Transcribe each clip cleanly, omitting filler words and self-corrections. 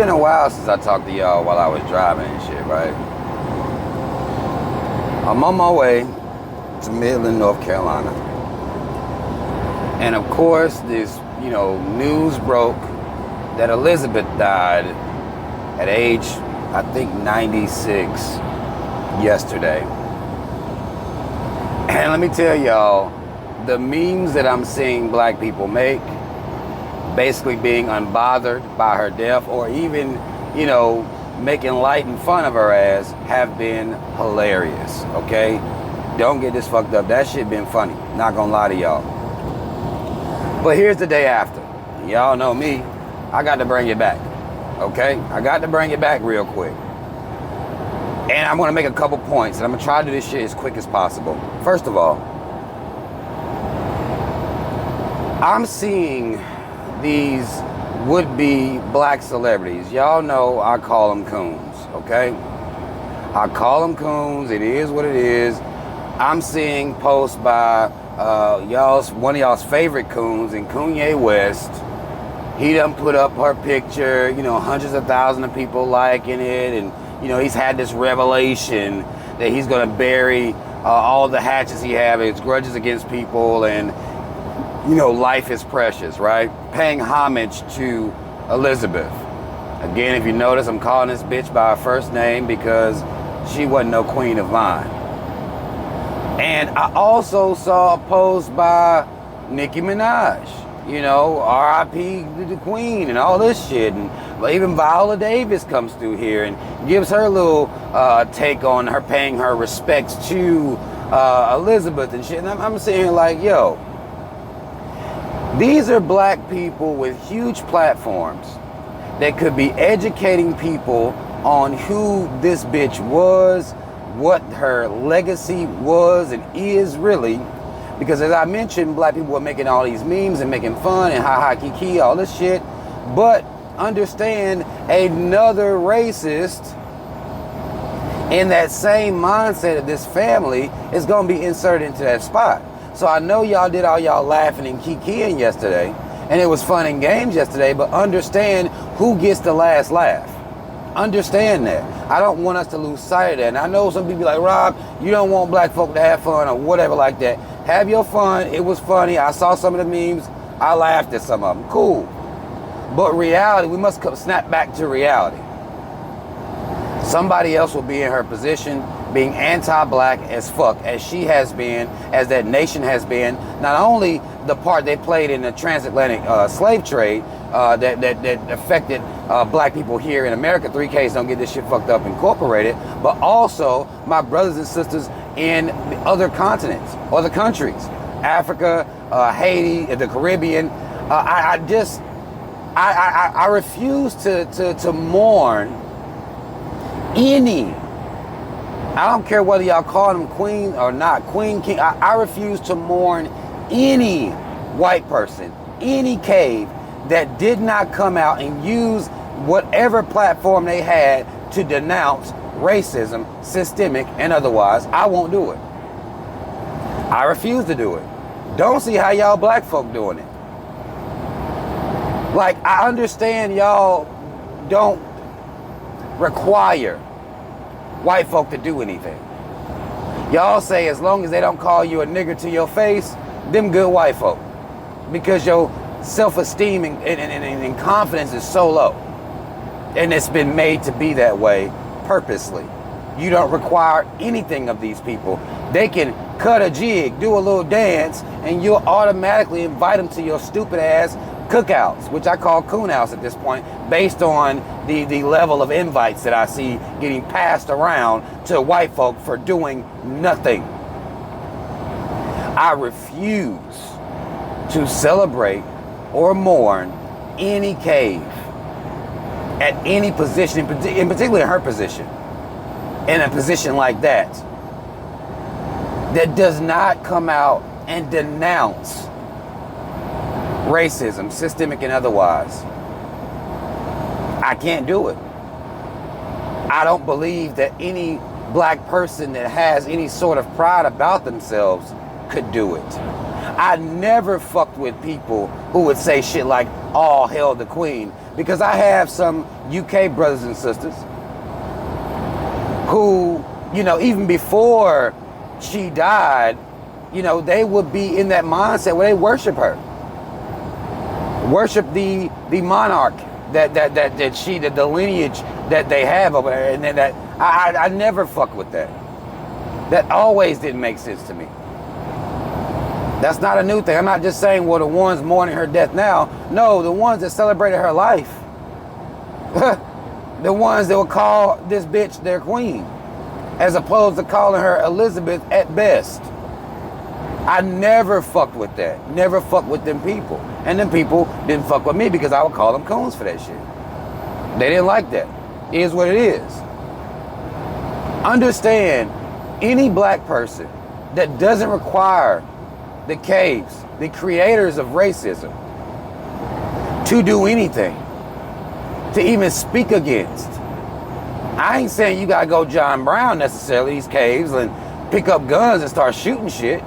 been a while since I talked to y'all while I was driving and shit, right? I'm on my way to Midland, North Carolina. And of course, this, news broke that Elizabeth died at age, I think, 96 yesterday. And let me tell y'all, the memes that I'm seeing black people make, basically being unbothered by her death or even, making light and fun of her ass, have been hilarious, okay? Don't get this fucked up. That shit been funny. Not gonna lie to y'all. But here's the day after. Y'all know me. I got to bring it back, okay? I got to bring it back real quick. And I'm gonna make a couple points, and I'm gonna try to do this shit as quick as possible. First of all, I'm seeing these would-be black celebrities. Y'all know I call them coons, okay? I call them coons. It is what it is. I'm seeing posts by one of y'all's favorite coons in Kanye West. He done put up her picture, hundreds of thousands of people liking it, and he's had this revelation that he's gonna bury all the hatchets he has, his grudges against people, and life is precious, right? Paying homage to Elizabeth. Again, if you notice, I'm calling this bitch by her first name because she wasn't no queen of mine. And I also saw a post by Nicki Minaj, R.I.P. the Queen and all this shit. And even Viola Davis comes through here and gives her little take on her paying her respects to Elizabeth and shit. And I'm sitting here like, yo, these are black people with huge platforms that could be educating people on who this bitch was, what her legacy was and is really. Because as I mentioned, black people are making all these memes and making fun and ha ha kiki, all this shit. But understand, another racist in that same mindset of this family is going to be inserted into that spot. So I know y'all did all y'all laughing and kikiing yesterday, and it was fun and games yesterday, but understand who gets the last laugh. Understand that. I don't want us to lose sight of that. And I know some people be like, Rob, you don't want black folk to have fun or whatever like that. Have your fun. It was funny. I saw some of the memes. I laughed at some of them. Cool. But reality, we must snap back to reality. Somebody else will be in her position, being anti-black as fuck, as she has been, as that nation has been. Not only the part they played in the transatlantic slave trade that affected black people here in America, 3Ks don't get this shit fucked up incorporated, but also my brothers and sisters in the other continents, other countries, Africa, Haiti, the Caribbean. I refuse to mourn any, I don't care whether y'all call them queen or not, queen, king, I refuse to mourn any white person, any cave that did not come out and use whatever platform they had to denounce racism, systemic and otherwise. I won't do it. I refuse to do it. Don't see how y'all black folk doing it. Like, I understand y'all don't require white folk to do anything. Y'all say as long as they don't call you a nigger to your face, them good white folk. Because your self-esteem and confidence is so low. And it's been made to be that way purposely. You don't require anything of these people. They can cut a jig, do a little dance, and you'll automatically invite them to your stupid ass cookouts, which I call coonouts at this point, based on the level of invites that I see getting passed around to white folk for doing nothing. I refuse to celebrate or mourn any cave at any position, in particular her position, in a position like that does not come out and denounce racism, systemic and otherwise. I can't do it. I don't believe that any black person that has any sort of pride about themselves could do it. I never fucked with people who would say shit like, all hail the queen. because I have some UK brothers and sisters who, you know, even before she died, you know, they would be in that mindset where they worship her. Worship the monarch that she, the lineage that they have over there. And then that I never fuck with that. That always didn't make sense to me. That's not a new thing. I'm not just saying, well, the ones mourning her death now. No, the ones that celebrated her life. The ones that would call this bitch their queen, as opposed to calling her Elizabeth at best. I never fucked with that. Never fucked with them people. And them people didn't fuck with me because I would call them coons for that shit. They didn't like that. It is what it is. Understand, any black person that doesn't require the caves, the creators of racism, to do anything, to even speak against. I ain't saying you gotta go John Brown necessarily, these caves, and pick up guns and start shooting shit.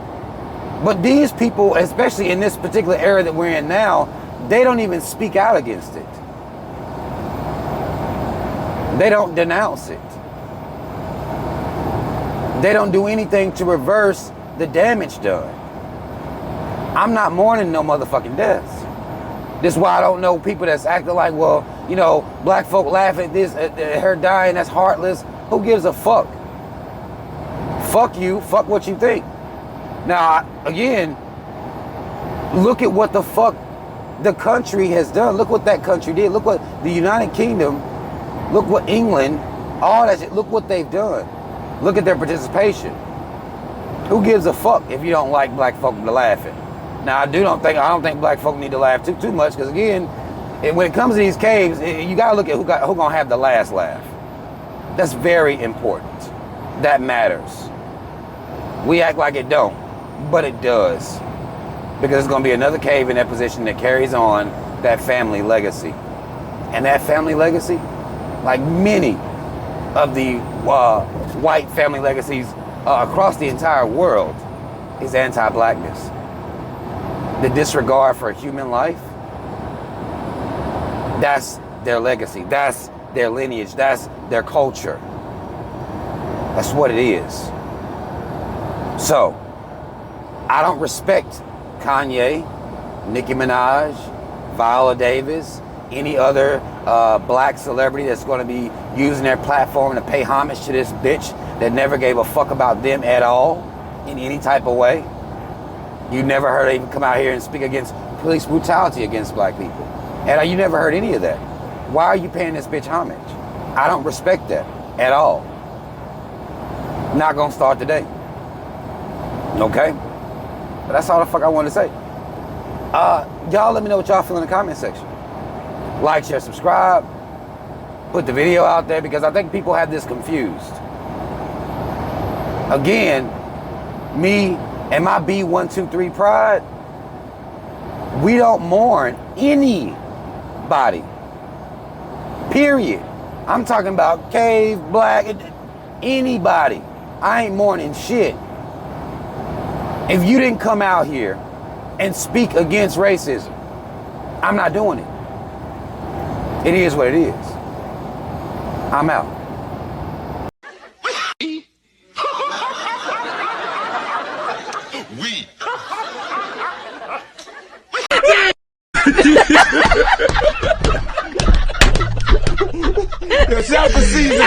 But these people, especially in this particular era that we're in now, they don't even speak out against it. They don't denounce it. They don't do anything to reverse the damage done. I'm not mourning no motherfucking deaths. This is why I don't know people that's acting like, well, you know, black folk laugh at this, at her dying, that's heartless. Who gives a fuck? Fuck you, fuck what you think. Now, again, look at what the fuck the country has done. Look what that country did. Look what the United Kingdom, look what England, all that shit, look what they've done. Look at their participation. Who gives a fuck if you don't like black folk laughing? Now, I don't think black folk need to laugh too much, because again, when it comes to these caves, you gotta look at who gonna have the last laugh. That's very important. That matters. We act like it don't, but it does, because there's gonna be another cave in that position that carries on that family legacy, and that family legacy, like many of the white family legacies across the entire world, is anti-blackness. The disregard for human life, that's their legacy, that's their lineage, that's their culture. That's what it is. So, I don't respect Kanye, Nicki Minaj, Viola Davis, any other black celebrity that's going to be using their platform to pay homage to this bitch that never gave a fuck about them at all in any type of way. You never heard her even come out here and speak against police brutality against black people. And you never heard any of that. Why are you paying this bitch homage? I don't respect that at all. Not gonna start today. Okay? But that's all the fuck I wanted to say. Y'all let me know what y'all feel in the comment section. Like, share, subscribe. Put the video out there, because I think people have this confused. Again, me and my B123 pride, we don't mourn anybody. Period. I'm talking about cave, black, anybody. I ain't mourning shit. If you didn't come out here and speak against racism, I'm not doing it. It is what it is. I'm out. Cashapp season.